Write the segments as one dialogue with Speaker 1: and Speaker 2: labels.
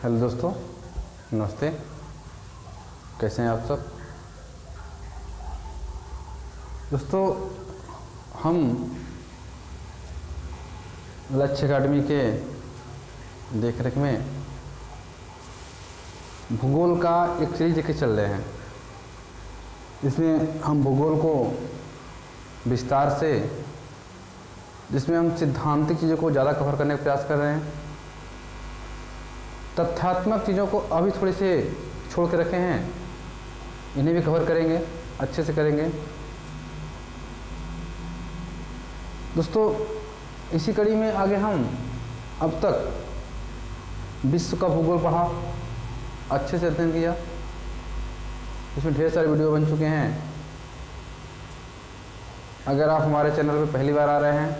Speaker 1: Hello दोस्तों, नमस्ते। कैसे हैं आप सब दोस्तों? हम लक्ष्य अकादमी के देखरेख में भूगोल का एक सीरीज लेकर चल रहे हैं। इसमें हम भूगोल को विस्तार से, जिसमें हम सिद्धांतिक चीज़ों को ज़्यादा कवर करने का प्रयास कर रहे हैं। तथ्यात्मक चीज़ों को अभी थोड़ी से छोड़ के रखे हैं, इन्हें भी कवर करेंगे, अच्छे से करेंगे दोस्तों। इसी कड़ी में आगे हम अब तक विश्व का भूगोल पढ़ा, अच्छे से अध्ययन किया। इसमें ढेर सारे वीडियो बन चुके हैं। अगर आप हमारे चैनल पर पहली बार आ रहे हैं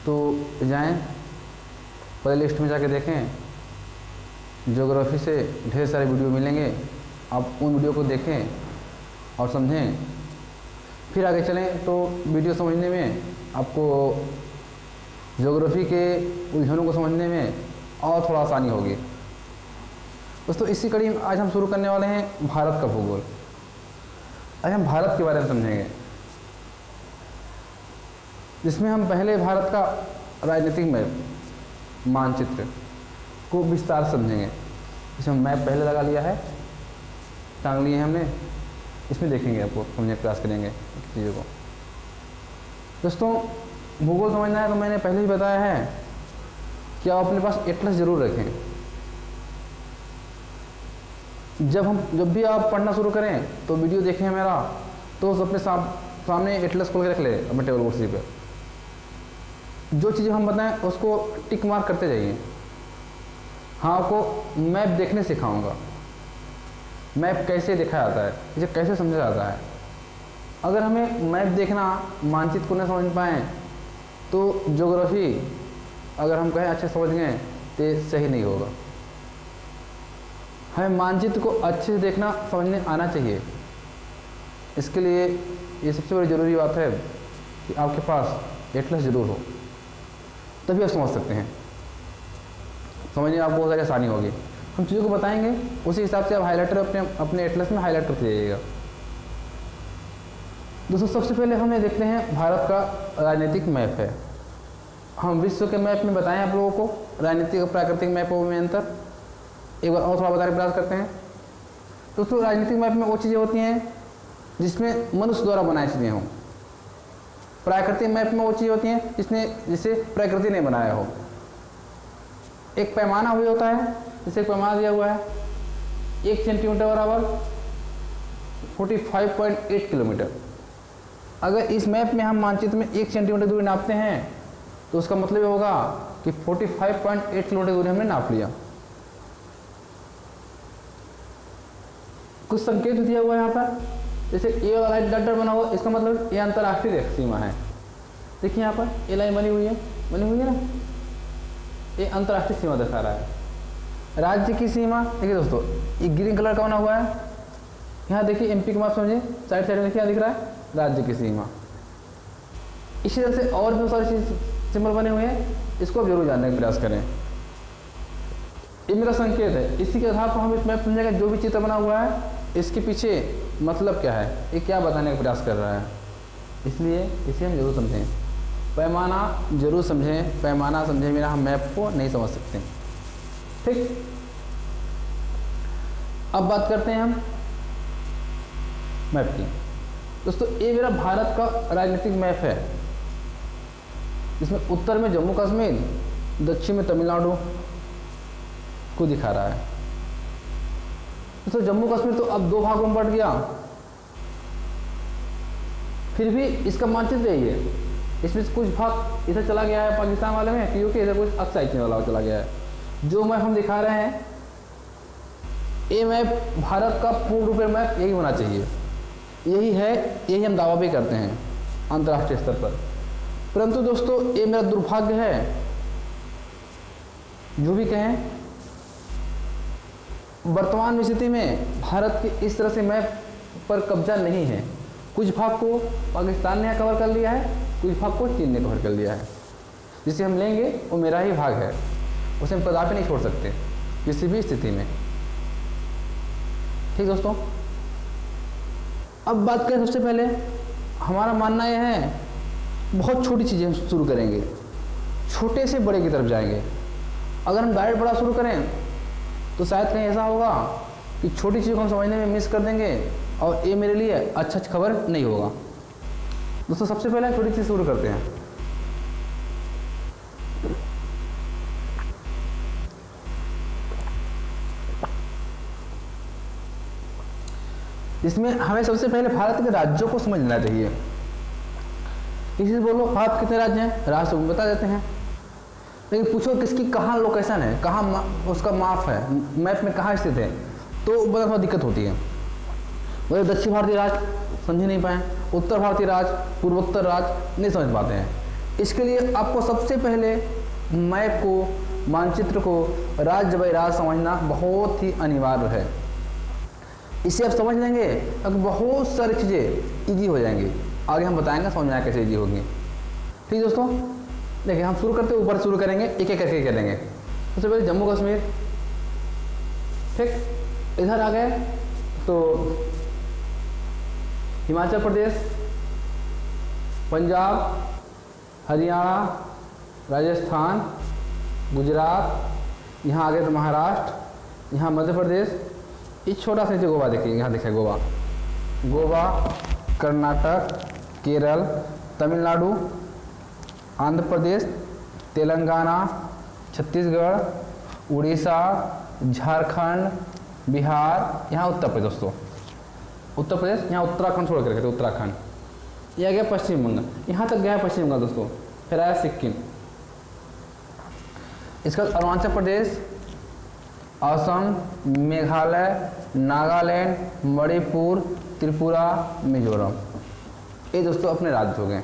Speaker 1: तो जाएं, प्ले लिस्ट में जाके देखें। ज्योग्राफी से ढेर सारे वीडियो मिलेंगे, आप उन वीडियो को देखें और समझें, फिर आगे चलें तो वीडियो समझने में आपको ज्योग्राफी के उलझनों को समझने में और थोड़ा आसानी होगी दोस्तों। इसी कड़ी में आज हम शुरू करने वाले हैं भारत का भूगोल। आज हम भारत के बारे में समझेंगे, जिसमें हम पहले भारत का राजनीतिक मैप, मानचित्र को विस्तार समझेंगे। इसमें मैप पहले लगा लिया है, टांग लिए हैं हमने, इसमें देखेंगे, आपको समझने का प्रयास करेंगे चीज़ों को दोस्तों। भूगोल समझना है तो मैंने पहले ही बताया है कि आप अपने पास एटलस जरूर रखें। जब भी आप पढ़ना शुरू करें तो वीडियो देखें मेरा, तो अपने सामने एटलस खोल के रख ले अपने टेबल कुर्सी पे। जो चीज़ें हम बताएं उसको टिक मार्क करते जाइए। हाँ, आपको मैप देखने सिखाऊंगा, मैप कैसे देखा जाता है, इसे कैसे समझा जाता है। अगर हमें मैप देखना, मानचित्र को न समझ पाएँ तो ज्योग्राफी अगर हम कहें अच्छे समझ गए तो सही नहीं होगा। हमें मानचित्र को अच्छे से देखना, समझने आना चाहिए। इसके लिए ये सबसे बड़ी ज़रूरी बात है कि आपके पास एटलस ज़रूर हो, तभी आप समझ सकते हैं। समझने में आपको बहुत सारी आसानी होगी। हम चीज़ों को बताएंगे, उसी हिसाब से आप हाइलाइटर अपने एटलस में हाईलाइट करते जाइएगा दोस्तों। सबसे पहले हम ये देखते हैं भारत का राजनीतिक मैप है। हम विश्व के मैप में बताएं आप लोगों को, राजनीतिक और प्राकृतिक मैपों में अंतर एक बार और थोड़ा बताने का प्रयास करते हैं दोस्तों। राजनीतिक मैप में वो चीज़ें होती हैं जिसमें मनुष्य द्वारा बनाई चीज़ें हों। प्राकृतिक मैप में वो चीज़ें होती हैं जिसे प्रकृति ने बनाया हो। एक पैमाना हुआ होता है, जिसे पैमाना दिया हुआ है 1 सेंटीमीटर बराबर 45.8 किलोमीटर। अगर इस मैप में हम मानचित्र में 1 सेंटीमीटर दूरी नापते हैं तो उसका मतलब ये होगा कि 45.8 किलोमीटर दूरी हमने नाप लिया। कुछ संकेत दिया हुआ है यहाँ पर, जैसे ए वाला डॉट बना हुआ, इसका मतलब ये अंतर्राष्ट्रीय सीमा है। देखिए यहाँ पर ये लाइन बनी हुई है ना, ये अंतर्राष्ट्रीय सीमा दिखा रहा है। राज्य की सीमा देखिए दोस्तों, ये ग्रीन कलर का बना हुआ है। यहाँ देखिए एमपी का मैप समझिए, साइड में देखिए दिख रहा है राज्य की सीमा। इसी तरह से और भी बहुत सारी सिंबल बने हुए हैं, इसको आप जरूर जानने का प्रयास करें। ये मेरा संकेत है, इसी के आधार पर हम इस मैप समझेंगे। जो भी चित्र बना हुआ है इसके पीछे मतलब क्या है, ये क्या बताने का प्रयास कर रहा है, इसलिए इसे हम जरूर समझें। पैमाना जरूर समझें, पैमाना समझें बिना हम मैप को नहीं समझ सकते। ठीक, अब बात करते हैं हम मैप की दोस्तों। ये मेरा भारत का राजनीतिक मैप है, जिसमें उत्तर में जम्मू कश्मीर, दक्षिण में तमिलनाडु को दिखा रहा है दोस्तों। जम्मू कश्मीर तो अब 2 भागों में बढ़ गया, फिर भी इसका मानचित्र यही है। इसमें कुछ भाग इधर चला गया है पाकिस्तान वाले में, क्योंकि इधर कुछ अक्साइड वाला चला गया है। जो मैप हम दिखा रहे हैं, ये मैप भारत का पूर्ण रूप मैप यही होना चाहिए, यही है, यही हम दावा भी करते हैं अंतर्राष्ट्रीय स्तर पर। परंतु दोस्तों ये मेरा दुर्भाग्य है, जो भी कहें, वर्तमान स्थिति में भारत के इस तरह से मैप पर कब्जा नहीं है। कुछ भाग को पाकिस्तान ने कवर कर लिया है, कुछ भाग को चीन ने कवर कर लिया है। जिसे हम लेंगे वो मेरा ही भाग है। उसे हम कदापि नहीं छोड़ सकते किसी भी स्थिति में। ठीक दोस्तों, अब बात करें सबसे पहले हमारा मानना यह है बहुत छोटी चीज़ें हम शुरू करेंगे, छोटे से बड़े की तरफ जाएंगे। अगर हम डायरेक्ट बड़ा शुरू करें तो शायद कहीं ऐसा होगा कि छोटी चीज़ों को हम समझने में मिस कर देंगे और ये मेरे लिए अच्छा खबर नहीं होगा। दोस्तों सबसे पहले छोटी चीज़ शुरू करते हैं। इसमें हमें सबसे पहले भारत के राज्यों को समझना चाहिए। किसी से बोलो भारत कितने राज्य हैं, राज्य तो बता देते हैं, लेकिन पूछो किसकी कहाँ लोकेशन है, कहाँ उसका माप है, मैप में कहाँ स्थित है, तो बड़ा थोड़ा दिक्कत होती है। वही दक्षिण भारतीय राज्य समझ नहीं पाए, उत्तर भारतीय राज्य, पूर्वोत्तर राज्य नहीं समझ पाते हैं। इसके लिए आपको सबसे पहले मैप को, मानचित्र को राज्य बाई राज्य समझना बहुत ही अनिवार्य है। इसे आप समझ लेंगे तो बहुत सारी चीज़ें ईजी हो जाएंगी। आगे हम बताएंगे समझ में आया कैसे ईजी होगी। ठीक दोस्तों, देखिए हम शुरू करते ऊपर शुरू करेंगे, एक एक करके करेंगे। सबसे पहले जम्मू कश्मीर, ठीक, इधर आ गए तो हिमाचल प्रदेश, पंजाब, हरियाणा, राजस्थान, गुजरात, यहाँ आ गए तो महाराष्ट्र, यहाँ मध्य प्रदेश, एक छोटा सा नीचे गोवा देखिए, यहाँ देखिए गोवा, गोवा, कर्नाटक, केरल, तमिलनाडु, आंध्र प्रदेश, तेलंगाना, छत्तीसगढ़, उड़ीसा, झारखंड, बिहार, यहाँ उत्तर प्रदेश दोस्तों, उत्तर प्रदेश, यहाँ उत्तराखंड छोड़ कर उत्तराखंड, यह गया पश्चिम बंगाल, यहाँ तक गया पश्चिम बंगाल दोस्तों। फिर आया सिक्किम, इसका अरुणाचल प्रदेश, असम, मेघालय, नागालैंड, मणिपुर, त्रिपुरा, मिजोरम, ये दोस्तों अपने राज्य हो गए।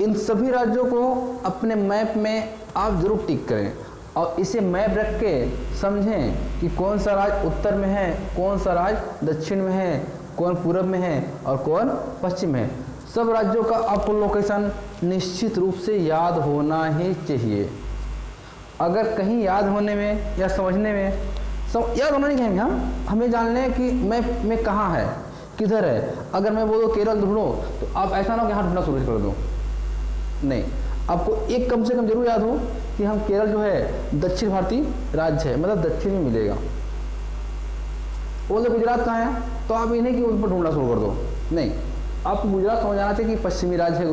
Speaker 1: इन सभी राज्यों को अपने मैप में आप जरूर टिक करें और इसे मैप रख के समझें कि कौन सा राज्य उत्तर में है, कौन सा राज्य दक्षिण में है, कौन पूर्व में है और कौन पश्चिम में है। सब राज्यों का आपको लोकेशन निश्चित रूप से याद होना ही चाहिए। अगर कहीं याद होने में या समझने में याद होना नहीं कहेंगे हमें जान लें कि मैप में कहाँ है, किधर है। अगर मैं बोलूँ केरल ढूंढो तो आप ऐसा ना हो कि यहाँ ढूंढना शुरू कर दो, नहीं, आपको एक कम से कम जरूर याद हो कि हम केरल जो है दक्षिण भारतीय राज्य है, मतलब दक्षिण में मिलेगा। बोले गुजरात कहाँ है तो आप इन्हें कि उस पर ढूंढना शुरू कर दो, नहीं, आपको गुजरात समझ आना चाहिए कि पश्चिमी राज्य है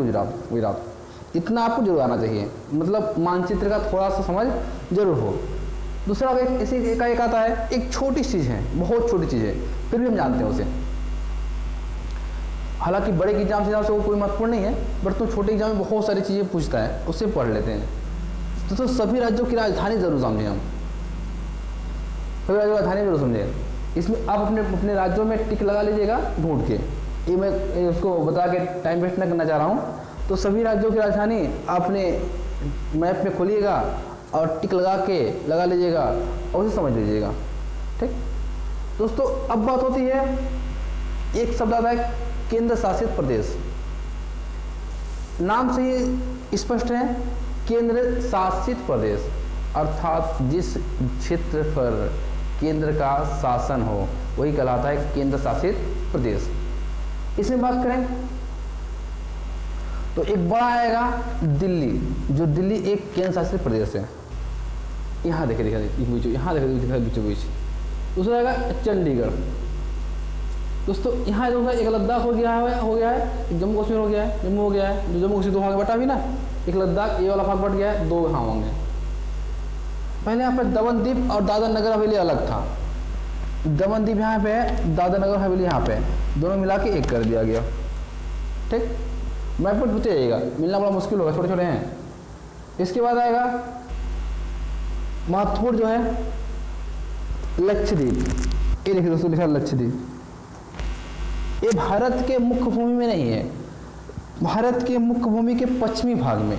Speaker 1: गुजरात, इतना आपको जरूर आना चाहिए, मतलब मानचित्र का थोड़ा सा समझ जरूर हो। दूसरा इसी एक आता है, एक छोटी चीज़ है, बहुत छोटी चीज़ है, फिर भी हम जानते हैं उसे। हालांकि बड़े के एग्जाम से वो कोई महत्वपूर्ण नहीं है, बट तो छोटे एग्जाम में बहुत सारी चीज़ें पूछता है, उससे पढ़ लेते हैं। तो सभी राज्यों की राजधानी जरूर समझें, हम सभी राज्यों की राजधानी जरूर समझें। इसमें आप अपने राज्यों में टिक लगा लीजिएगा ढूंढ के, ये मैं उसको बता के टाइम वेस्ट ना करना चाह रहा हूँ। तो सभी राज्यों की राजधानी आपने मैप में खोलिएगा और टिक लगा लीजिएगा और उसे समझ लीजिएगा। ठीक दोस्तों, अब बात होती है, एक शब्द आता है केंद्र शासित प्रदेश। नाम से ही स्पष्ट है, केंद्र शासित प्रदेश, अर्थात जिस क्षेत्र पर केंद्र का शासन हो वही कहलाता है केंद्र शासित प्रदेश। इसमें बात करें तो एक बड़ा आएगा दिल्ली, जो दिल्ली एक केंद्र शासित प्रदेश है। यहाँ देखे यहाँ देखे बीचों बीच। दूसरा आएगा चंडीगढ़ दोस्तों, यहाँ एक लद्दाख हो गया है, एक जम्मू कश्मीर हो गया है, जम्मू हो गया है, जो जम्मू कश्मीर दो भाग बटा भी ना, एक लद्दाख ये वाला भाग बट गया है, दो यहाँ होंगे। पहले यहाँ पे दमन द्वीप और दादर नगर हवेली अलग था, दमन द्वीप यहाँ पे है, दादर नगर हवेली यहाँ पे, दोनों मिला के एक कर दिया गया। ठीक, मैप पर पूछे जाइएगा, मिलना बड़ा मुश्किल होगा, छोटे छोटे हैं। इसके बाद आएगा महत्वपूर्ण जो है लक्षद्वीप, ये देखिए दोस्तों लिखा लक्षद्वीप। ये भारत के मुख्य भूमि में नहीं है, भारत के मुख्य भूमि के पश्चिमी भाग में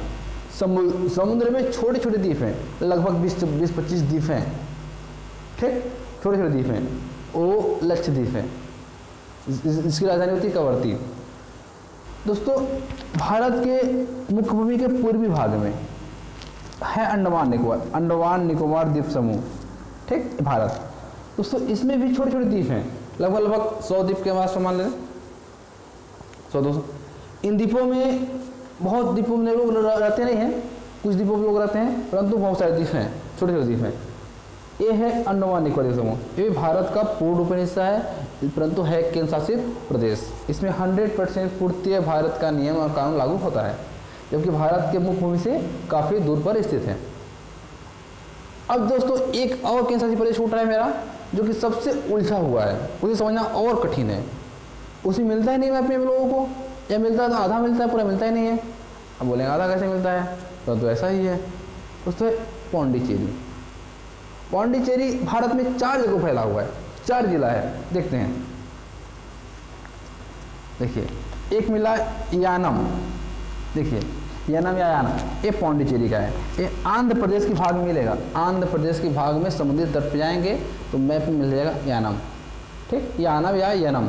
Speaker 1: समुद्र में छोटे छोटे द्वीप हैं, लगभग 20-25 द्वीप हैं। ठीक, छोटे छोटे द्वीप हैं, वो लक्षद्वीप है, इसकी राजधानी होती है कवरत्ती। दोस्तों, भारत के मुख्य भूमि के पूर्वी भाग में है अंडमान निकोबार द्वीप समूह, ठीक, भारत। दोस्तों इसमें भी छोटे छोटे द्वीप हैं, लगभग 100 द्वीप के आसपास मान लें, 100-200। इन द्वीपों में बहुत द्वीपों में लोग रहते नहीं हैं, कुछ द्वीपों में लोग रहते हैं, परंतु बहुत सारे द्वीप हैं, छोटे छोटे द्वीप हैं। ये है अंडमान निकोबार द्वीप समूह, ये भी भारत का पूर्ण रूपेण हिस्सा है, परंतु है केंद्र शासित प्रदेश। इसमें 100% पूर्णतः भारत का नियम और कानून लागू होता है, जबकि भारत के मुख्य भूमि से काफ़ी दूर पर स्थित है। अब दोस्तों एक और केंद्र शासित प्रदेश छूट रहा है मेरा, जो कि सबसे उलझा हुआ है, उसे समझना और कठिन है। उसे मिलता ही नहीं मैप में लोगों को, या मिलता है तो आधा मिलता है, पूरा मिलता ही नहीं है। अब बोलेंगे आधा कैसे मिलता है, तो ऐसा ही है। दोस्तों पौंडीचेरी, पौंडीचेरी भारत में 4 जगह फैला हुआ है, 4 जिला है, देखते हैं। देखिए एक मिला यानम, देखिए यानम या याना, ये पौंडीचेरी का है। ये आंध्र प्रदेश के भाग में मिलेगा, आंध्र प्रदेश के भाग में समुद्री तट पर जाएंगे तो मैप में मिल जाएगा यानम, ठीक, यानम या यानम।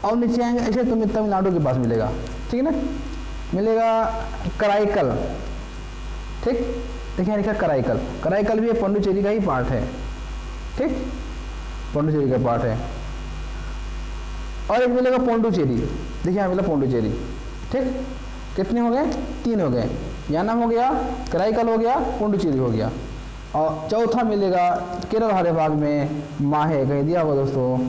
Speaker 1: और नीचे आएंगे ऐसे तो तमिलनाडु के पास मिलेगा, ठीक है ना, मिलेगा कराईकल, ठीक, देखिए लिखा कराईकल, कराईकल भी पौंडीचेरी का ही पार्ट है, ठीक, पौंडीचेरी का पार्ट है। और एक मिलेगा पौंडुचेरी, देखिए यहाँ मिला पौंडुचेरी, ठीक, कितने हो गए, 3 हो गए, यानम हो गया, कराईकल हो गया, पौंडुचेरी हो गया। और चौथा मिलेगा केरल हरे भाग में माहे, कहीं दिया हुआ दोस्तों,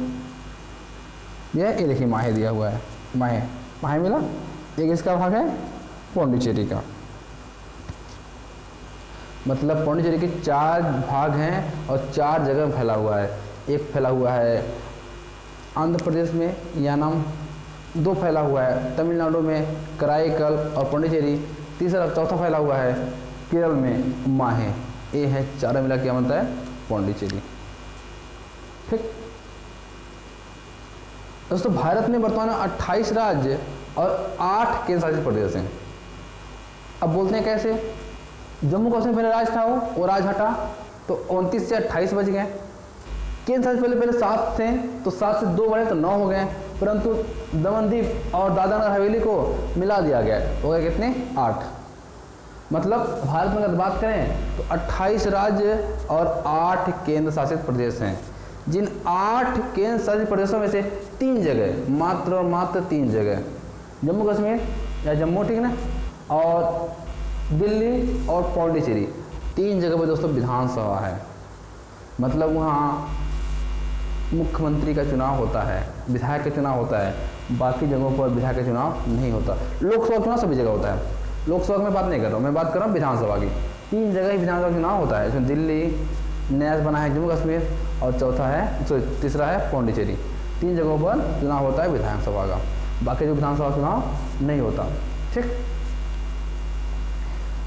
Speaker 1: ये देखिए माहे दिया हुआ है, माहे, माहे मिला, एक इसका भाग है पौंडीचेरी का। मतलब पौंडीचेरी के 4 भाग हैं और 4 जगह फैला हुआ है। एक फैला हुआ है आंध्र प्रदेश में यानम, 2 फैला हुआ है तमिलनाडु में कराईकल और पौंडीचेरी, तीसरा चौथा फैला हुआ है केरल में माहे। ये है 4 मिला क्या बनता है पौंडीचेरी, ठीक। दोस्तों भारत में वर्तमान में 28 राज्य और 8 केंद्र शासित प्रदेश हैं। अब बोलते हैं कैसे, जम्मू कश्मीर पहले राज्य था, वो राज्य हटा तो 29 से 28 बच गए। केंद्र शासित पहले 7 थे, तो 7 से 2 बढ़े तो 9 हो गए, परंतु दमन दीव और दादरा नगर हवेली को मिला दिया गया, हो गए कितने, 8। मतलब भारत में अगर बात करें तो 28 राज्य और 8 केंद्र शासित प्रदेश हैं, जिन 8 केंद्र शासित प्रदेशों में से 3 जगह, मात्र और मात्र 3 जगह, जम्मू कश्मीर या जम्मू, ठीक ना, और दिल्ली और पौंडीचेरी, 3 जगह पर दोस्तों विधानसभा है। मतलब वहाँ मुख्यमंत्री का चुनाव होता है, विधायक का चुनाव होता है, बाकी जगहों पर विधायक का चुनाव नहीं होता। लोकसभा चुनाव सभी जगह होता है, लोकसभा में बात नहीं कर रहा हूँ, मैं बात कर रहा हूँ विधानसभा की। 3 जगह ही विधानसभा चुनाव होता है, इसमें दिल्ली नया बना है जम्मू कश्मीर, और चौथा है तीसरा है पौंडीचेरी। 3 जगहों पर चुनाव होता है विधानसभा का, बाकी जो विधानसभा चुनाव नहीं होता, ठीक।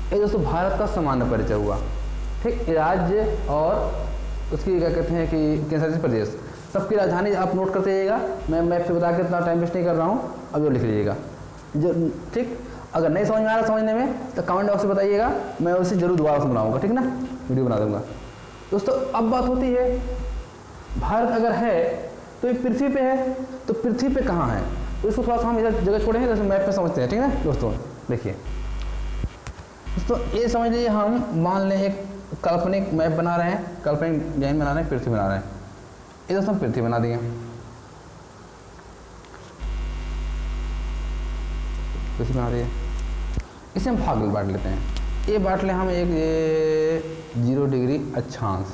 Speaker 1: ये दोस्तों भारत का सामान्य परिचय हुआ, ठीक। राज्य और उसकी क्या कहते हैं कि केंद्र शासित प्रदेश, सबकी राजधानी आप नोट करते जाइएगा, मैं मैप से बता के इतना टाइम वेस्ट नहीं कर रहा हूँ, अब जो लिख लीजिएगा जो, ठीक। अगर नहीं समझ में आ रहा समझने में तो कमेंट बॉक्स में बताइएगा, मैं उसे जरूर दोबारा से बनाऊंगा, ठीक ना, वीडियो बना दूंगा। दोस्तों अब बात होती है भारत अगर है तो ये पृथ्वी पे है, तो पृथ्वी पे कहाँ है, तो इसको थोड़ा सा हम इधर जगह छोड़े हैं, जैसे मैप पे समझते हैं, ठीक है दोस्तों। देखिए दोस्तों ये समझ लीजिए, हम मान लें एक काल्पनिक मैप बना रहे हैं, काल्पनिक डिजाइन बना रहे हैं, पृथ्वी बना रहे हैं। ये दोस्तों पृथ्वी बना दिए, पृथ्वी बना दिए, इसे हम भाग में बांट लेते हैं। ये बांट लें हम एक 0 डिग्री अक्षांश,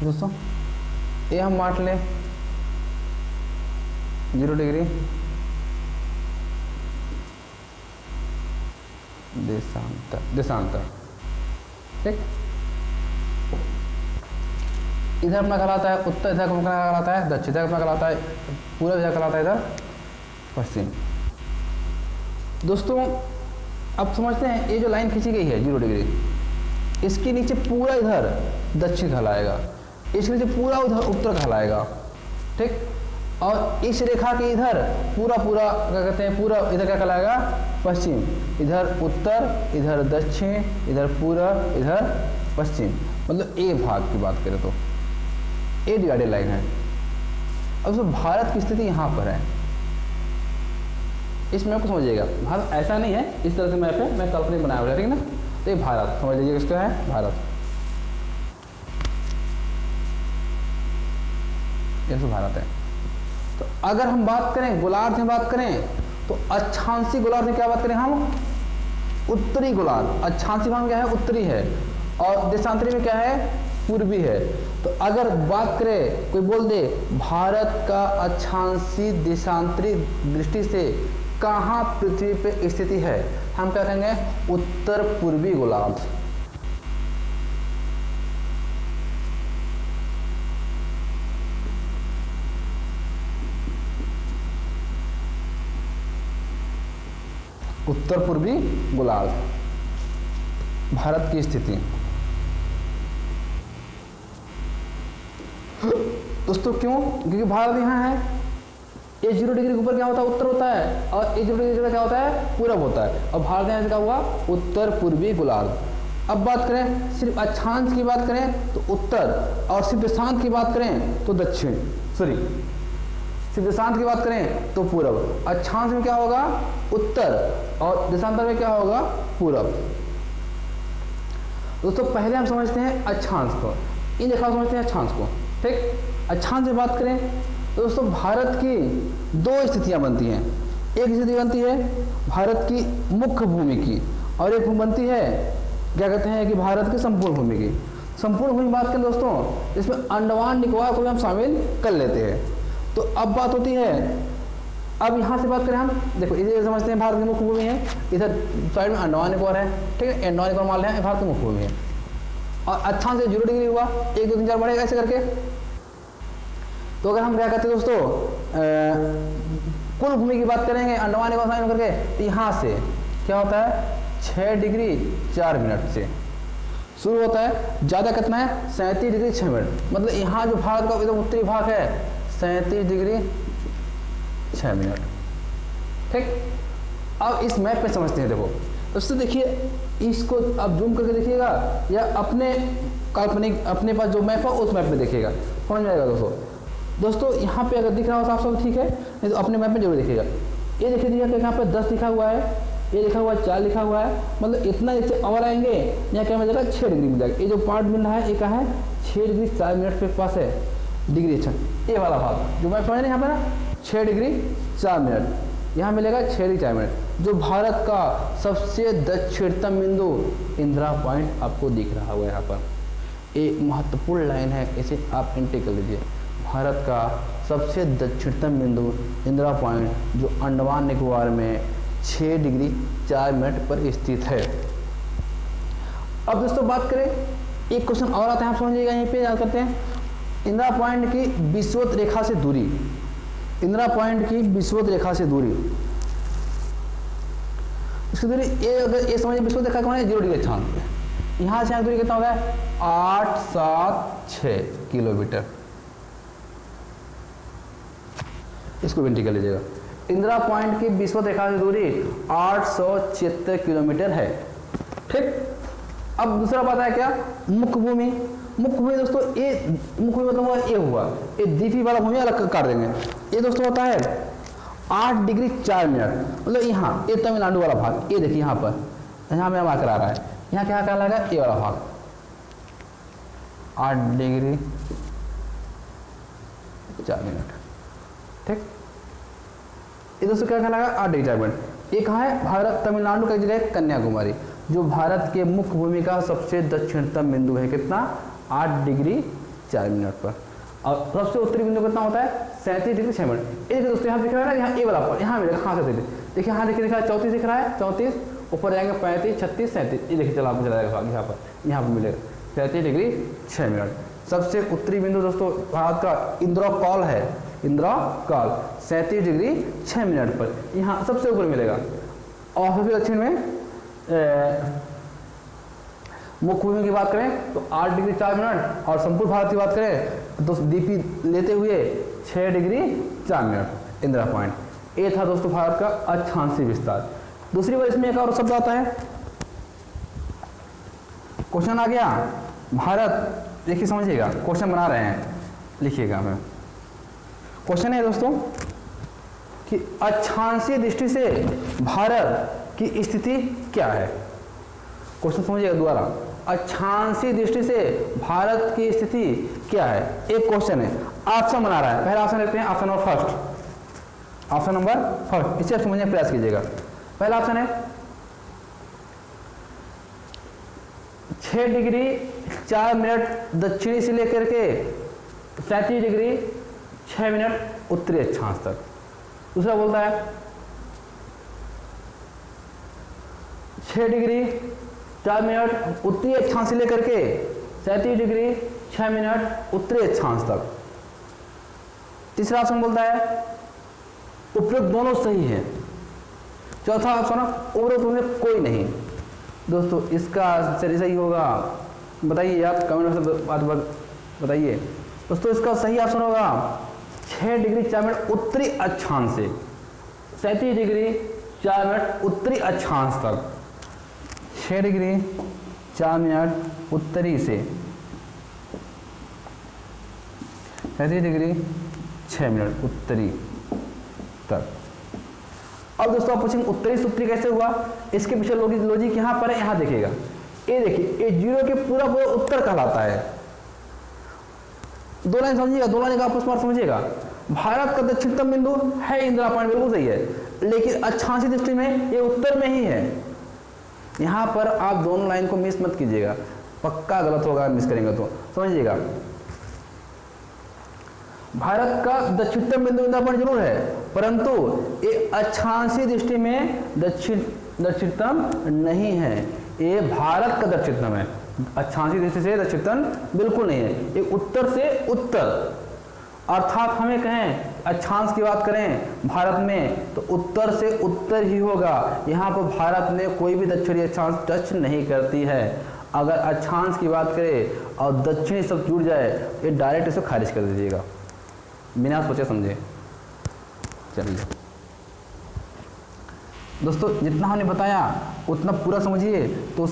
Speaker 1: दोस्तों ये हम बांट लें 0 डिग्री देशांतर, ठीक। इधर अपना कहलाता है उत्तर, इधर अपना कहलाता है दक्षिण, इधर अपना कहलाता है पूर्व, इधर कहलाता है इधर पश्चिम। दोस्तों अब समझते हैं, ये जो लाइन खींची गई है 0 डिग्री, इसके नीचे पूरा इधर दक्षिण कहलाएगा, इसके नीचे पूरा उधर उत्तर कहलाएगा, ठीक। और इस रेखा के इधर पूरा क्या कहते हैं, पूरा इधर क्या कहलाएगा पश्चिम, इधर उत्तर, इधर दक्षिण, इधर पूर्व, इधर पश्चिम। मतलब ए भाग की बात करें तो ए डिवाइडेड लाइन है। अब तो भारत की स्थिति यहाँ पर है, इस मैप को समझिएगा, भारत ऐसा नहीं है, इस तरह से मैप है, मैं काल्पनिक बनाया हुआ है, ठीक है ना। तो ये भारत समझ लीजिए किसका है, भारत, ये तो भारत है। तो अगर हम बात करें गोलार्ध में बात करें तो अक्षांशी गोलार्ध में क्या बात करें हम, उत्तरी गोलार्ध, अक्षांशी भाग में क्या है, उत्तरी है, और देशांतरी में क्या है, पूर्वी है। तो अगर बात करें, कोई बोल दे भारत का अक्षांशी देशांतरी दृष्टि से कहाँ पृथ्वी पे स्थिति है, हम क्या कहेंगे, उत्तर पूर्वी गोलार्ध। उत्तर पूर्वी गोलार्ध भारत की स्थिति। दोस्तों क्यों, क्योंकि भारत यहाँ है, ये 0 डिग्री के ऊपर क्या होता है, उत्तर होता है, और ये 0 डिग्री की जगह क्या होता है, पूरब होता है, और भारत यहाँ से क्या हुआ, उत्तर पूर्वी गोलार्ध। अब बात करें सिर्फ अक्षांश की बात करें तो उत्तर, और सिर्फ देशांत की बात करें तो दक्षिण, सिर्फ देशांत की बात करें तो पूरब। अक्षांश में क्या होगा, उत्तर, और देशांतर में क्या होगा, पूरब। दोस्तों पहले हम समझते हैं अक्षांश को, इन रेखाओं समझते हैं अक्षांश को, ठीक। अक्षांश से बात करें तो दोस्तों भारत की 2 स्थितियां बनती हैं, एक स्थिति बनती है भारत की मुख्य भूमि की, और एक बनती है क्या कहते हैं कि भारत की संपूर्ण भूमि की। संपूर्ण भूमि बात करें दोस्तों, इसमें अंडमान निकोबार को भी हम शामिल कर लेते हैं। तो अब बात होती है, अब यहाँ से बात करें हम, देखो इसे समझते हैं भारत की मुख्य भूमि है, इधर साइड में अंडमान निकोबार है, ठीक है, अंडमान निकोबार मान लें भारत की मुख्य भूमि है, और अच्छा से 0 डिग्री हुआ, 1 2 3 4 बढ़ेगा ऐसे करके। तो अगर हम क्या कहते हैं दोस्तों, कुल भूमि की बात करेंगे अंडमान निकोबार साइड करके, तो यहाँ से क्या होता है 6 डिग्री 4 मिनट से शुरू होता है, ज़्यादा कितना है 37 डिग्री 6 मिनट, मतलब यहाँ जो भारत का एकदम उत्तरी भाग है 37 डिग्री 6 मिनट, ठीक। अब इस मैप पे समझते हैं, देखो दोस्तों देखिए, इसको आप जूम करके देखिएगा या अपने काल्पनिक अपने पास जो मैप है उस मैप पे देखिएगा, समझ में आएगा दोस्तों। यहाँ पे अगर दिख रहा हो साफ साफ ठीक है, नहीं तो अपने मैप में जरूर देखिएगा। ये देखिए यहाँ पे 10 लिखा हुआ है, ये लिखा हुआ है 4 लिखा हुआ है, मतलब इतना जैसे और आएंगे यहाँ क्या मिल जाएगा 6 डिग्री मिल जाएगा। ये जो पार्ट मिल रहा है ये क्या है 6 डिग्री 4 मिनट पे पास है डिग्री, अच्छा ये वाला भाग जो मैं समझ यहाँ पे ना 6 डिग्री 4 मिनट यहाँ मिलेगा 6 डिग्री 4 मिनट। जो भारत का सबसे दक्षिणतम बिंदु इंदिरा पॉइंट आपको दिख रहा हुआ है यहाँ पर, एक महत्वपूर्ण लाइन है, इसे आप एंट्री कर लीजिए। भारत का सबसे दक्षिणतम बिंदु इंदिरा पॉइंट जो अंडमान निकोबार में 6 डिग्री 4 मिनट पर स्थित है। अब दोस्तों बात करें, एक क्वेश्चन और आता है, आप समझिएगा, यहीं पे याद करते हैं। इंदिरा पॉइंट की विषुवत रेखा से दूरी, इंदिरा पॉइंट की विषुवत रेखा से दूरी, इसकी दूरी ये अगर ये समझिए विषुवत रेखा कौन है 0 डिग्री अक्षांश पे, यहाँ से यहाँ दूरी कितना होगा 876 किलोमीटर, इसको एंट्री कर लीजिएगा। इंदिरा पॉइंट की विषुवत रेखा से दूरी 876 किलोमीटर है, ठीक। अब दूसरा बात है क्या, मुख्य भूमि। मुख्य भूमि दोस्तों ये मुख्य भूमि मतलब ये हुआ, ये द्वीपी वाला भूमि अलग काट देंगे। ये दोस्तों होता है 8 डिग्री 4 मिनट, मतलब यहाँ ये तमिलनाडु वाला भाग, ये देखिए यहाँ पर, यहाँ में मार्कर आ रहा है, यहाँ क्या कहलाएगा ये वाला भाग 8 डिग्री 4 मिनट, ठीक। ये दोस्तों क्या कहलाएगा 8 डिग्री 4 मिनट। ये कहाँ है, भारत तमिलनाडु का जिला है कन्याकुमारी, जो भारत के मुख्य भूमि का सबसे दक्षिणतम बिंदु है, कितना 8 डिग्री 4 मिनट पर। और सबसे उत्तरी बिंदु कितना होता है 37 डिग्री 6 मिनट। ये दोस्तों यहाँ दिख रहा है ना, यहाँ ए वाला पर, यहाँ मिलेगा, कहाँ से देखिए यहाँ देखिए दिख रहा है 34 दिख रहा है, 34 ऊपर जाएंगे 35 36 37, ये देखिए चला आपको चला जाएगा यहाँ पर मिलेगा 37 डिग्री 6 मिनट। सबसे उत्तरी बिंदु दोस्तों भारत का इंदिरा कॉल है, इंदिरा कॉल 37 डिग्री 6 मिनट पर यहाँ सबसे ऊपर मिलेगा। और सबसे दक्षिण में मुख्य भूमि की बात करें तो 8 डिग्री 4 मिनट, और संपूर्ण भारत की बात करें तो डीपी लेते हुए 6 डिग्री 4 मिनट इंदिरा पॉइंट। ये था दोस्तों भारत का अक्षांशीय विस्तार। दूसरी बार इसमें एक और शब्द आता है, क्वेश्चन आ गया भारत, देखिए समझिएगा, क्वेश्चन बना रहे हैं, लिखिएगा। हमें क्वेश्चन है दोस्तों कि अक्षांशीय दृष्टि से भारत की स्थिति क्या है। क्वेश्चन समझिएगा दोबारा, अक्षांशीय दृष्टि से भारत की स्थिति क्या है। एक क्वेश्चन है, ऑप्शन बना रहा है, पहला ऑप्शन लेते हैं, option number first, option number first, इसे समझने का प्रयास कीजिएगा। पहला ऑप्शन है 6 डिग्री 4 मिनट दक्षिणी से लेकर के 37 डिग्री 6 मिनट उत्तरी अक्षांश तक। दूसरा बोलता है 6 डिग्री 4 मिनट उत्तरी अक्षांश से लेकर के 37 डिग्री 6 मिनट उत्तरी अक्षांश तक। तीसरा ऑप्शन बोलता है उपरोक्त दोनों सही है। चौथा ऑप्शन उपरोक्त में कोई नहीं। दोस्तों इसका आंसर सही होगा, बताइए आप कमेंट में बात बताइए। दोस्तों इसका सही ऑप्शन होगा 6 डिग्री 4 मिनट उत्तरी अक्षांश से 37 डिग्री 4 मिनट उत्तरी अक्षांश तक। 6 डिग्री 4 मिनट उत्तरी से 37 डिग्री 6 मिनट उत्तरी तक। अब दोस्तों आप पूछेंगे उत्तरी से उत्तरी कैसे हुआ, इसके पीछे लॉजिक यहाँ पर है, यहाँ देखिएगा, ये देखिए ये जीरो के पूरा पूरा उत्तर कहलाता है। दो लाइन समझिएगा, दो लाइन का आपस में समझिएगा। भारत का दक्षिणतम बिंदु है इंदिरा पॉइंट, बिल्कुल सही है, लेकिन अक्षांशीय दृष्टि में ये उत्तर में ही है। यहाँ पर आप दोनों लाइन को मिस मत कीजिएगा, पक्का गलत होगा मिस करेंगे तो। समझिएगा भारत का दक्षिणतम बिंदु इंदिरा पॉइंट जरूर है, परंतु ये अक्षांशीय दृष्टि में दक्षिणतम नहीं है। ये भारत का दक्षिणतम है, अक्षांशीय दृष्टि से दक्षिणतम बिल्कुल नहीं है। ये उत्तर से उत्तर, अर्थात हमें कहें अक्षांश की बात करें भारत में तो उत्तर से उत्तर ही होगा। यहाँ पर भारत में कोई भी दक्षिणी अक्षांश टच नहीं करती है। अगर अक्षांश की बात करें और दक्षिणी सब जुड़ जाए, ये डायरेक्ट इसे खारिज कर दीजिएगा बिना सोचे समझे। चलिए दोस्तों जितना हमने बताया उतना पूरा समझिए तो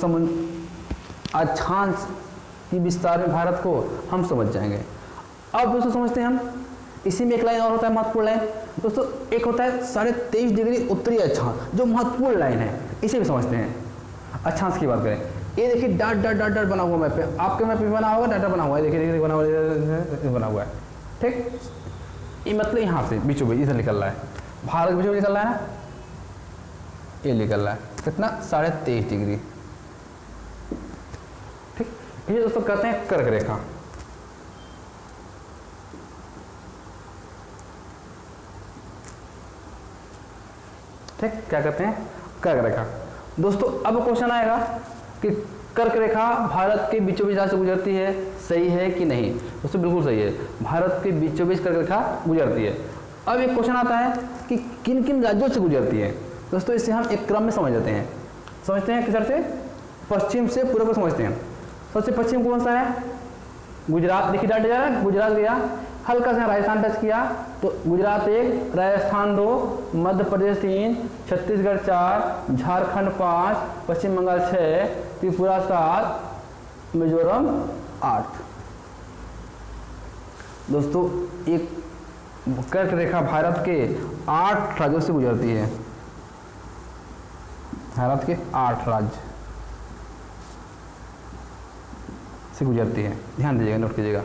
Speaker 1: अक्षांश की विस्तार में भारत को हम समझ जाएंगे। अब दोस्तों समझते हैं हम, इसी में एक लाइन और होता है महत्वपूर्ण लाइन। दोस्तों एक होता है 23.5 डिग्री उत्तरी अक्षांश, जो महत्वपूर्ण लाइन है, इसे भी समझते हैं। अक्षांश की बात करें, ये देखिए डाट डाट डाट डाट बना हुआ मैप पे, आपके मैप पे बना होगा, डाटा बना हुआ है, देखिए देखिए बना हुआ है, ठीक। ये मतलब यहाँ से बीचों बीच इधर निकल रहा है, भारत के बीचों निकल रहा है ना, ये निकल रहा है कितना 23.5 डिग्री, ठीक। ये दोस्तों कहते हैं कर्क रेखा। ठीक, क्या कहते हैं कर्क रेखा। दोस्तों अब क्वेश्चन आएगा कि कर्क रेखा भारत के बीचों बीच से गुजरती है, सही है कि नहीं। दोस्तों बिल्कुल सही है, भारत के बीचों बीच कर्क रेखा गुजरती है। अब एक क्वेश्चन आता है कि किन किन राज्यों से गुजरती है। दोस्तों इसे हम एक क्रम में समझ लेते हैं, किधर से, पश्चिम से पूर्व को समझते हैं। सबसे पश्चिम कौन सा है, गुजरात, देखिए डाटा जा रहा है, गुजरात गया, हल्का सा राजस्थान टच किया तो गुजरात 1, राजस्थान 2, मध्य प्रदेश 3, छत्तीसगढ़ 4, झारखंड 5, पश्चिम बंगाल 6, त्रिपुरा 7, मिजोरम 8। दोस्तों एक कर्क रेखा भारत के 8 राज्यों से गुजरती है, भारत के 8 राज्य से गुजरती है, ध्यान दीजिएगा, नोट कीजिएगा।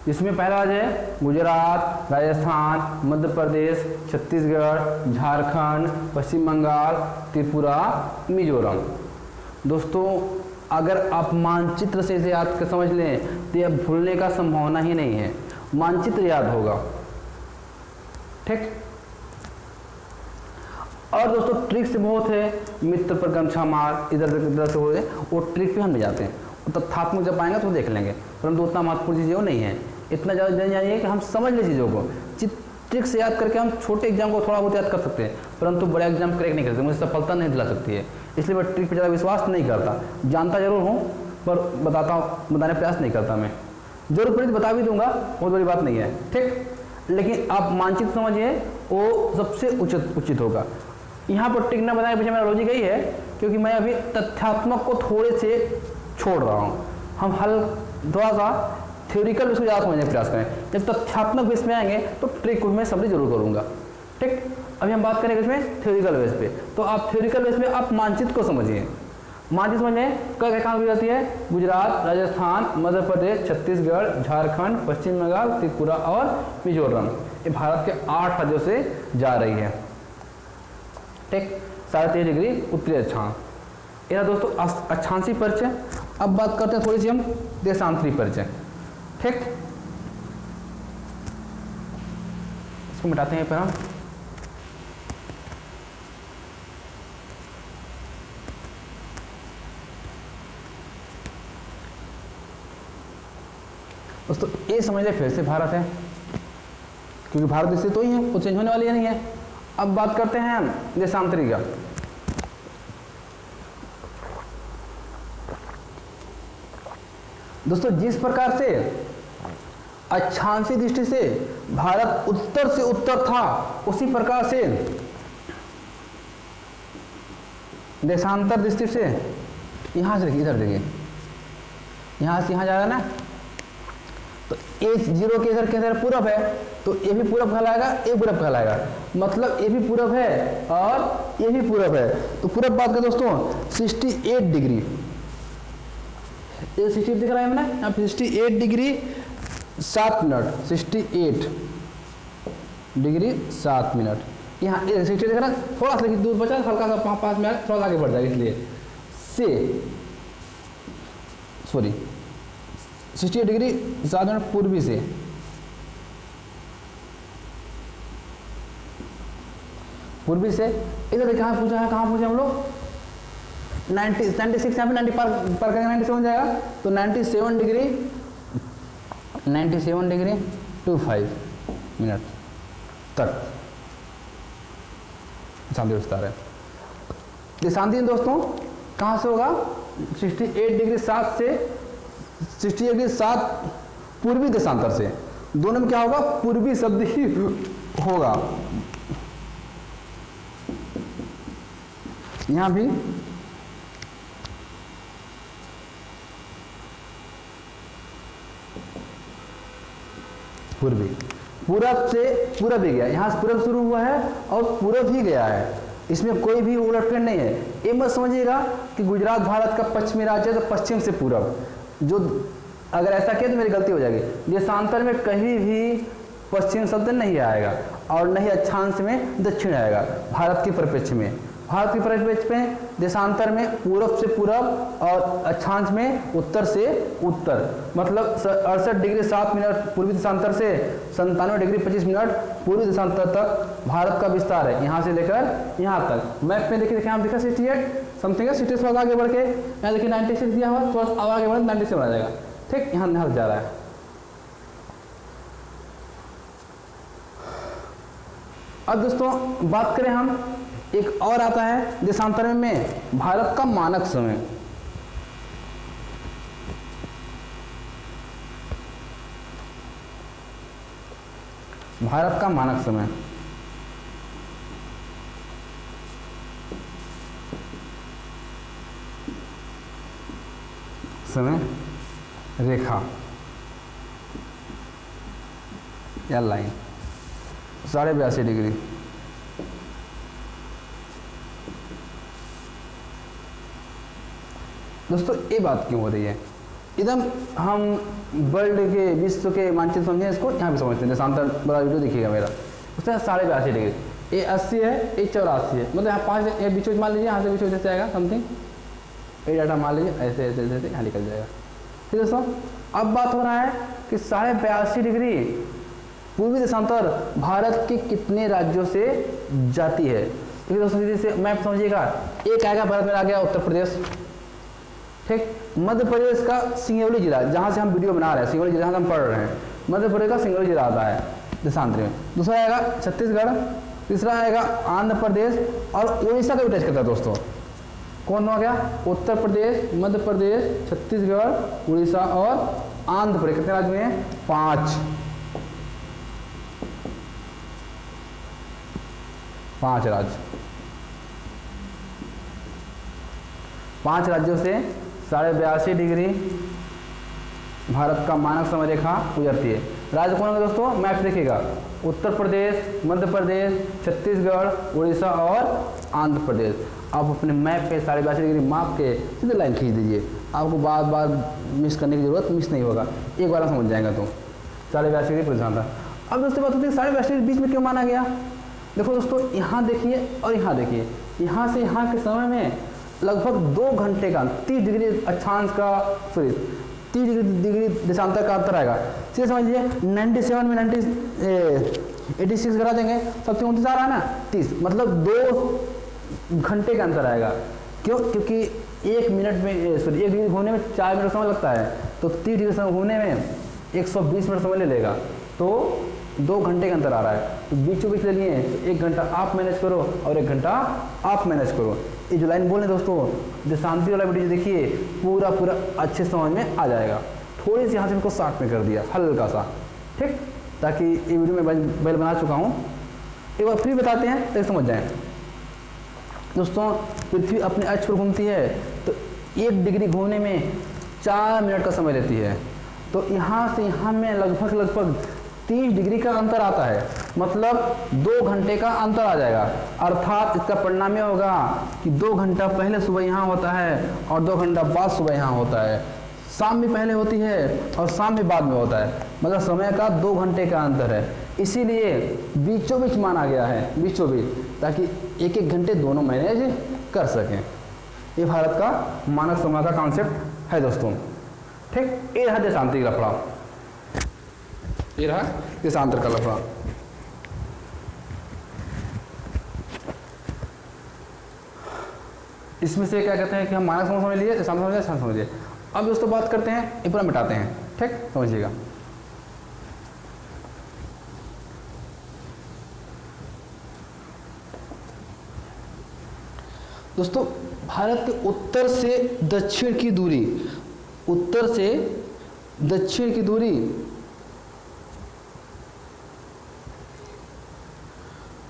Speaker 1: इसमें पहला राज्य है गुजरात, राजस्थान, मध्य प्रदेश, छत्तीसगढ़, झारखंड, पश्चिम बंगाल, त्रिपुरा, मिजोरम। दोस्तों अगर आप मानचित्र से इसे याद कर समझ लें तो यह भूलने का संभावना ही नहीं है, मानचित्र याद होगा, ठीक। और दोस्तों ट्रिक्स बहुत है, मित्र पर गमछा मार, इधर से हो रहे, वो ट्रिक पे हम ले जाते हैं, तथ्यात्मक जब आएंगे तो देख लेंगे, परंतु उतना महत्वपूर्ण चीज़ वो नहीं है। इतना ज़्यादा जान जानिए कि हम समझ लें चीज़ों को, ट्रिक से याद करके हम छोटे एग्जाम को थोड़ा बहुत याद कर सकते हैं, परंतु बड़े एग्जाम क्रैक नहीं कर सकते, मुझे सफलता नहीं दिला सकती है। इसलिए मैं ट्रिक पर ज़्यादा विश्वास नहीं करता, जानता जरूर हूँ पर बताने प्रयास नहीं करता। मैं जरूर पड़ी बता भी दूंगा, बहुत बड़ी बात नहीं है, ठीक। लेकिन आप मानचित्र समझिए, वो सबसे उचित होगा। यहाँ पर ट्रिक न बताने के पीछे मेरा लॉजिक यही है क्योंकि मैं अभी तथ्यात्मक को थोड़े से छोड़ रहा हूँ, हम थोड़ा सा थ्योरिकल उसको ज़्यादा समझने का प्रयास करें। जब तथ्यात्मक बेस में आएंगे तो ट्रिक को मैं समझ जरूर करूँगा, ठीक, अभी हम बात करेंगे इसमें थ्योरिकल बेस पे। तो आप थ्योरिकल बेस पे आप मानचित्र को समझिए। मानचित्र समझिए कहाँ की जाती है, गुजरात, राजस्थान, मध्य प्रदेश, छत्तीसगढ़, झारखंड, पश्चिम बंगाल, त्रिपुरा और मिजोरम, ये भारत के 8 राज्यों से जा रही है। ठीक, 3.5 डिग्री उत्तरी अक्षांश। यह दोस्तों अक्षांशी परिचय। अब बात करते हैं थोड़ी सी हम देशांतरी परिचय। ठीक, इसको मिटाते हैं पर हम। दोस्तों ये समझ ले फिर से भारत है, क्योंकि भारत इससे तो ही है, वो चेंज होने वाली नहीं है। अब बात करते हैं हम देशांतरी का। दोस्तों जिस प्रकार से अक्षांशीय दृष्टि से भारत उत्तर से उत्तर था, उसी प्रकार से देशांतर दृष्टि से यहां से देखिए, इधर देखिए, यहां से यहां जा रहा है ना, तो ए जीरो के इधर पूरब है, तो ये भी पूरब कहलाएगा, ये पूरब कहलाएगा, मतलब ये भी पूरब है और ये भी पूरब है। तो पूरब बात करें दोस्तों 68 डिग्री, ये 68 दिख रहा है मैंने यहाँ 68 डिग्री 7 मिनट, 68 डिग्री 7 मिनट। यहाँ 68 दिख रहा है, थोड़ा सा लेकिन दूर बचा, हल्का सा 5 मिनट थोड़ा आगे बढ़ जाएगा, इसलिए से सॉरी 68 डिग्री 7 मिनट पूर्वी से, पूर्वी से इधर देखिए कहाँ पूछा है, कहाँ पूछे हम लोग 96 यहाँ पे 90 पार करेंगे 97 जाएगा, तो 97 डिग्री 25 मिनट तक शांति विस्तार है। शांति दोस्तों कहाँ से होगा, 68 डिग्री 7 से 68 डिग्री 7 पूर्वी देशांतर से, दोनों में क्या होगा, पूर्वी शब्द ही होगा। यहां भी पूर्वी, पूरब से पूरब ही गया, यहां से पूरब शुरू हुआ है और पूरब ही गया है, इसमें कोई भी उलटफेर नहीं है। ये मत समझिएगा कि गुजरात भारत का पश्चिमी राज्य है तो पश्चिम से पूरब, जो अगर ऐसा किया तो मेरी गलती हो जाएगी। देशांतर में कहीं भी पश्चिम शब्द नहीं आएगा और नहीं अक्षांश में दक्षिण आएगा। भारत के परिप्रेक्ष्य में, भारत के परिप्रेक्ष्य में देशांतर में पूरब से पूरब और अक्षांश में उत्तर से उत्तर, मतलब 68 डिग्री 7 मिनट पूर्वी देशांतर से 97 डिग्री 25 मिनट पूर्वी देशांतर तक भारत का विस्तार है, यहाँ से लेकर यहाँ तक। मैप में देखिए यहाँ देखा 68 समथिंग है, 68 थोड़ा आगे बढ़ के यहाँ देखिए 96 दिया हुआ, थोड़ा अब आगे बढ़ 97 आ जाएगा। ठीक, यहाँ जा रहा है। अब दोस्तों बात करें हम, एक और आता है देशांतर में भारत का मानक समय। भारत का मानक समय, समय रेखा या लाइन 82.5 डिग्री। दोस्तों ये बात क्यों हो रही है, एकदम हम वर्ल्ड के विश्व के मानचित्र समझें इसको, यहाँ भी समझते हैं। देशांतर बड़ा वीडियो देखिएगा मेरा, उसमें 82.5 डिग्री, ये 80 है, ये 84 है, मतलब यहाँ 5 ये बीच मान लीजिए, यहाँ से बीच जैसे आएगा समथिंग, ये डाटा मान लीजिए ऐसे ऐसे ऐसे यहाँ निकल जाएगा। ठीक है दोस्तों, अब बात हो रहा है कि 82.5 डिग्री पूर्वी देशांतर भारत के कितने राज्यों से जाती है। ठीक है दोस्तों, सीधे से मैप समझिएगा, एक आएगा भारत में आ गया उत्तर प्रदेश, ठीक, मध्य प्रदेश का सिंगरौली जिला, जहाँ से हम वीडियो बना रहे हैं, सिंगरौली जिला हम पढ़ रहे हैं, मध्य प्रदेश का सिंगरौली जिला आता है देशांतर में। दूसरा आएगा छत्तीसगढ़, तीसरा आएगा आंध्र प्रदेश और उड़ीसा का भी टच करता है दोस्तों। कौन हो गया, उत्तर प्रदेश, मध्य प्रदेश, छत्तीसगढ़, उड़ीसा और आंध्र प्रदेश। कितने राज्य में है, 5 राज्य, 5 राज्यों से 82.5 डिग्री भारत का मानक समय रेखा गुजरती है। राज्य कौन होंगे दोस्तों, मैप देखिएगा, उत्तर प्रदेश, मध्य प्रदेश, छत्तीसगढ़, उड़ीसा और आंध्र प्रदेश। आप अपने मैप पे 82 डिग्री माप के सीधे लाइन खींच दीजिए, आपको बार बार मिस करने की जरूरत मिस नहीं होगा, एक बार समझ जाएगा। तो 82 डिग्री पूरा था। अब दोस्तों बात होती है 82 डिग्री बीच में क्यों माना गया। देखो दोस्तों, यहाँ देखिए और यहाँ देखिए, यहाँ से यहाँ के समय में लगभग 2 घंटे का 30 डिग्री अक्षांश का 30 डिग्री देशांतर का अंतर आएगा। सीधे समझिए 97 में 86 करा देंगे, सबसे 29 आ रहा है ना 30, मतलब 2 घंटे का अंतर आएगा। क्यों, क्योंकि 1 मिनट में 1 डिग्री घूमने में 4 मिनट समय लगता है, तो 30 डिग्री समय घूमने में 120 मिनट समय ले लेगा, तो 2 घंटे का अंतर आ रहा है। तो बीचों बीच ले लिए, 1 घंटा आप मैनेज करो और 1 घंटा आप मैनेज करो। ये जो लाइन बोल रहे दोस्तों, देशांतरी वाला वीडियो देखिए, पूरा अच्छे समझ में आ जाएगा। थोड़ी सी यहाँ से इनको शॉर्ट में कर दिया हल्का सा, ठीक, ताकि ये वीडियो में पहले बना चुका हूँ, एक बार फिर बताते हैं तो समझ जाएं। दोस्तों, पृथ्वी अपने अक्ष पर घूमती है तो 1 डिग्री घूमने में 4 मिनट का समय लेती है। तो यहाँ से यहाँ में लगभग 30 डिग्री का अंतर आता है, मतलब 2 घंटे का अंतर आ जाएगा। अर्थात इसका परिणाम यह होगा कि 2 घंटा पहले सुबह यहाँ होता है और 2 घंटा बाद सुबह यहाँ होता है। शाम भी पहले होती है और शाम भी बाद में होता है, मतलब समय का 2 घंटे का अंतर है। इसीलिए बीचों बीच माना गया है, बीचों बीच, ताकि 1-1 घंटे दोनों मैनेज कर सकें। ये भारत का मानक समय का कॉन्सेप्ट है दोस्तों, ठीक। ये रहा देशांतरी का लफड़ा, ये रहा देशांतर का लफड़ा। इसमें से क्या कहते हैं कि हम मानक समय समझ लिए, देशांतर समझ लिए, देशांतर समझ लिए। अब दोस्तों बात करते हैं, ये पूरा मिटाते हैं, ठीक, समझिएगा। दोस्तों, भारत के उत्तर से दक्षिण की दूरी, उत्तर से दक्षिण की दूरी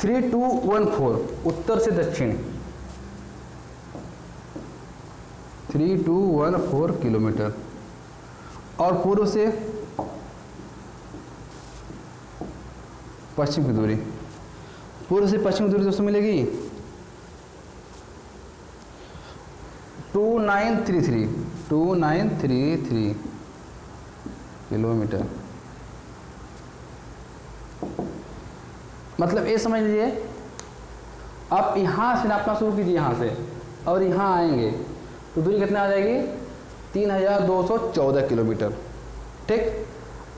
Speaker 1: 3214, उत्तर से दक्षिण 3214 किलोमीटर, और पूर्व से पश्चिम की दूरी, पूर्व से पश्चिम की दूरी दोस्तों मिलेगी 2933 किलोमीटर। मतलब ये समझ लीजिए, आप यहाँ से नापना शुरू कीजिए, यहाँ से और यहाँ आएंगे तो दूरी कितना आ जाएगी 3214 किलोमीटर, ठीक।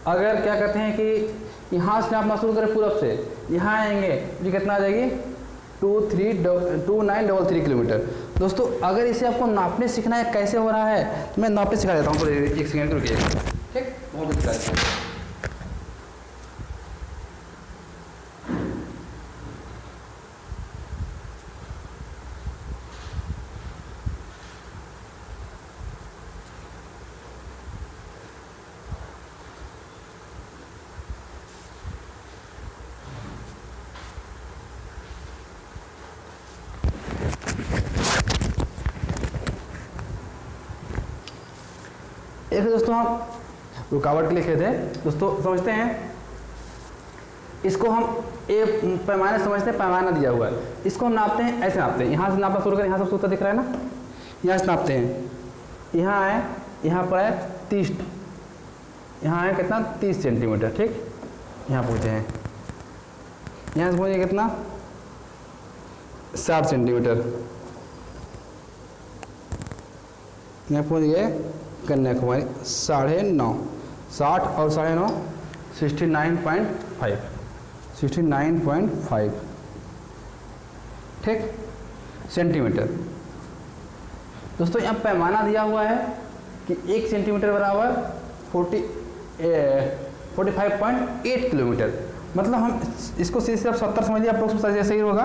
Speaker 1: अगर क्या कहते हैं कि यहाँ से नापना शुरू करें पूरब से, यहाँ आएंगे तो कितना आ जाएगी 2933 किलोमीटर। दोस्तों, अगर इसे आपको नापने सीखना है कैसे हो रहा है तो मैं नापने सिखा देता हूँ, तो 1 सेकंड रुकिए, ठीक, वो भी सिखा देता हूँ। एक दोस्तों हम रुकावट के लिए खेलते हैं, दोस्तों समझते हैं, इसको हम एक पैमाने समझते हैं, पैमाना दिया हुआ है, इसको हम नापते हैं, ऐसे नापते हैं, यहाँ से नापना शुरू करें, यहाँ से सूत्र दिख रहा है ना, यहाँ से नापते हैं, यहाँ आए, यहाँ पर है 30, यहाँ आए कितना 30 सेंटीमीटर, ठीक, यहाँ पहुँचे हैं, यहाँ से पहुँचे कितना 60 सेंटीमीटर, यहाँ पहुँच गए कन्याकुमारी 9.5, 60 और 9.5 69.5, ठीक, सेंटीमीटर। दोस्तों, यहाँ पैमाना दिया हुआ है कि 1 सेंटीमीटर बराबर 45.8 किलोमीटर, मतलब हम इसको सीधे सिर्फ 70 समझिए, अप्रोक्स जैसे ही होगा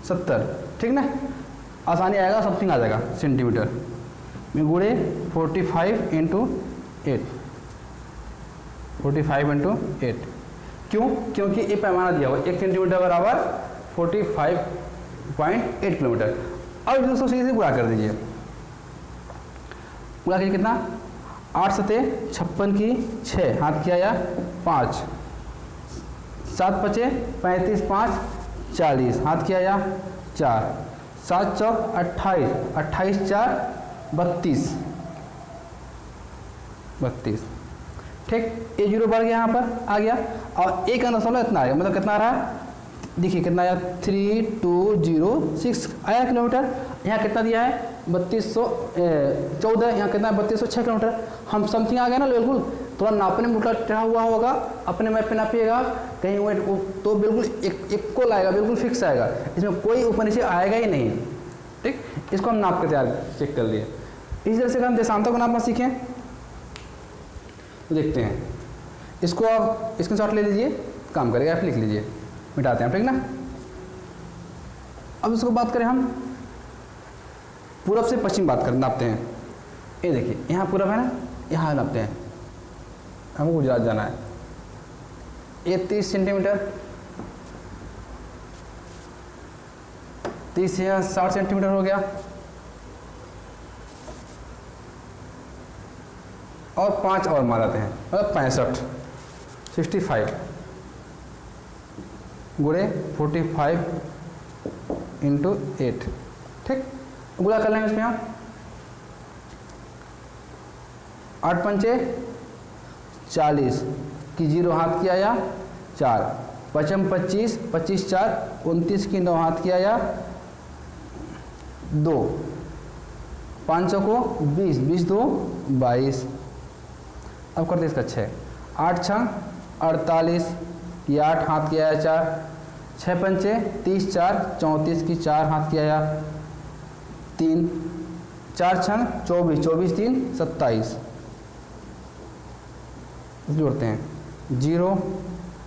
Speaker 1: 70, ठीक ना, आसानी आएगा, समथिंग आ जाएगा सेंटीमीटर में, गुणे 45 × 8, क्यों, क्योंकि ये पैमाना दिया हुआ 1 सेंटीमीटर बराबर 45.8 किलोमीटर। अब दोस्तों सीधे गुणा कर दीजिए, गुणा कीजिए कितना 8 × 7 = 56 की 6, हाथ किया या 5, 7 पचे 35, 5 40, हाथ किया या 4, 7 चौक 28, 28 4 32, 32। ठीक, ये 0 बढ़ गया, यहाँ पर आ गया और एक का दशमलव इतना आएगा, मतलब कितना आ रहा है, देखिए कितना आया 3206 आया किलोमीटर। यहाँ कितना दिया है 3214, यहाँ कितना है 3206 किलोमीटर। हम समथिंग आ गया ना बिल्कुल, थोड़ा नापने में उल्टा टेढ़ा हुआ होगा, अपने मैप पे नापिएगा कहीं वो तो बिल्कुल इक्वल आएगा, बिल्कुल फिक्स आएगा, इसमें कोई ऊपर नीचे आएगा ही नहीं। ठीक, इसको हम नाप के तैयार चेक कर लिए। इसी तरह से अगर हम देशांतर को नापना सीखें तो देखते हैं, इसको आप स्क्रीनशॉट ले लीजिए, काम करेगा, आप लिख लीजिए, मिटाते हैं, ठीक ना। अब इसको बात करें हम पूरब से पश्चिम बात कर नापते हैं। ये देखिए यहाँ पूरब है ना, यहाँ नापते हैं, हमको गुजरात जाना है। ये 30 सेंटीमीटर, 30 या 60 सेंटीमीटर हो गया, और 5 और मारते हैं, मतलब 65, 65 गुणे 45 इंटू 8। ठीक, गुणा कर लेंगे इसमें, 8 पंचे 40 की 0 हाथ किया या 4, 5 25, 25 4 29 की 9 हाथ किया या 2, 500 को 20, 20 2 22। अब करते इसका 6, 8 6 48 की 8 हाथ किया या 4, 6 पंचे 30 4 34 की 4 हाथ किया या 3, 4 6 24, 24 3 27। जोड़ते हैं 0,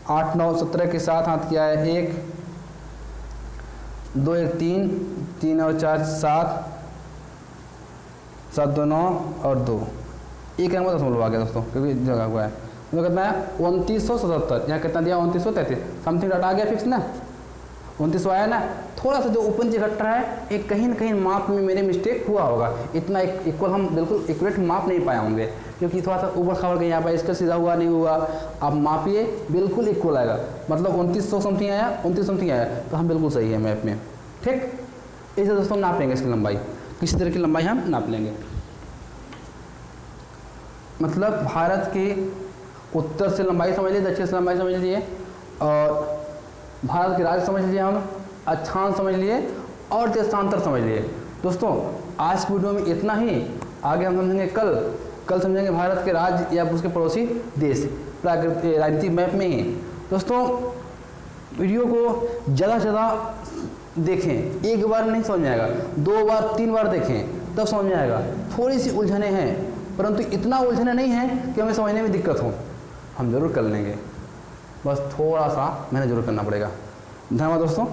Speaker 1: 8 9 17 के साथ हाथ किया है 1, 2 1 3, 3 और 4 7, 7 2 9 और 2, एक नंबर दशमलव आ गया दोस्तों, क्योंकि जगह हुआ है। तो कितना है 2977, यहाँ कितना दिया 2933, समथिंग डाटा आ गया फिक्स ना, 2900 आया ना। थोड़ा सा जो ऊपर नीचे घट रहा है, एक कहीं ना कहीं माप में मेरे मिस्टेक हुआ होगा, इतना इक्वल हम बिल्कुल एक्यूरेट माप नहीं पाए होंगे, क्योंकि थोड़ा सा ऊपर खबर कहीं यहाँ पर इसका सीधा हुआ नहीं हुआ। आप मापिए बिल्कुल इक्वल आएगा, मतलब 2900 समथिंग आया, 29 समथिंग आया, तो हम बिल्कुल सही है मैप में। ठीक, इसे दोस्तों नाप लेंगे इसकी लंबाई, किसी तरह की लंबाई हम नाप लेंगे। मतलब भारत के उत्तर से लंबाई समझ लीजिए, दक्षिण से लंबाई समझ लीजिए, और भारत के राज्य समझ लीजिए, हम अक्षांश समझ लिए, और देशांतर समझ लिए। दोस्तों आज की वीडियो में इतना ही, आगे हम समझेंगे कल समझेंगे भारत के राज्य या उसके पड़ोसी देश प्राकृतिक राजनीतिक मैप में ही। दोस्तों वीडियो को ज़्यादा से ज़्यादा देखें, एक बार नहीं समझ में आएगा, 2 बार 3 बार देखें तब समझ में आएगा। थोड़ी सी उलझने हैं, परंतु इतना उलझने नहीं है कि हमें समझने में दिक्कत हो, हम जरूर कर लेंगे, बस थोड़ा सा मेहनत जरूर करना पड़ेगा। धन्यवाद दोस्तों।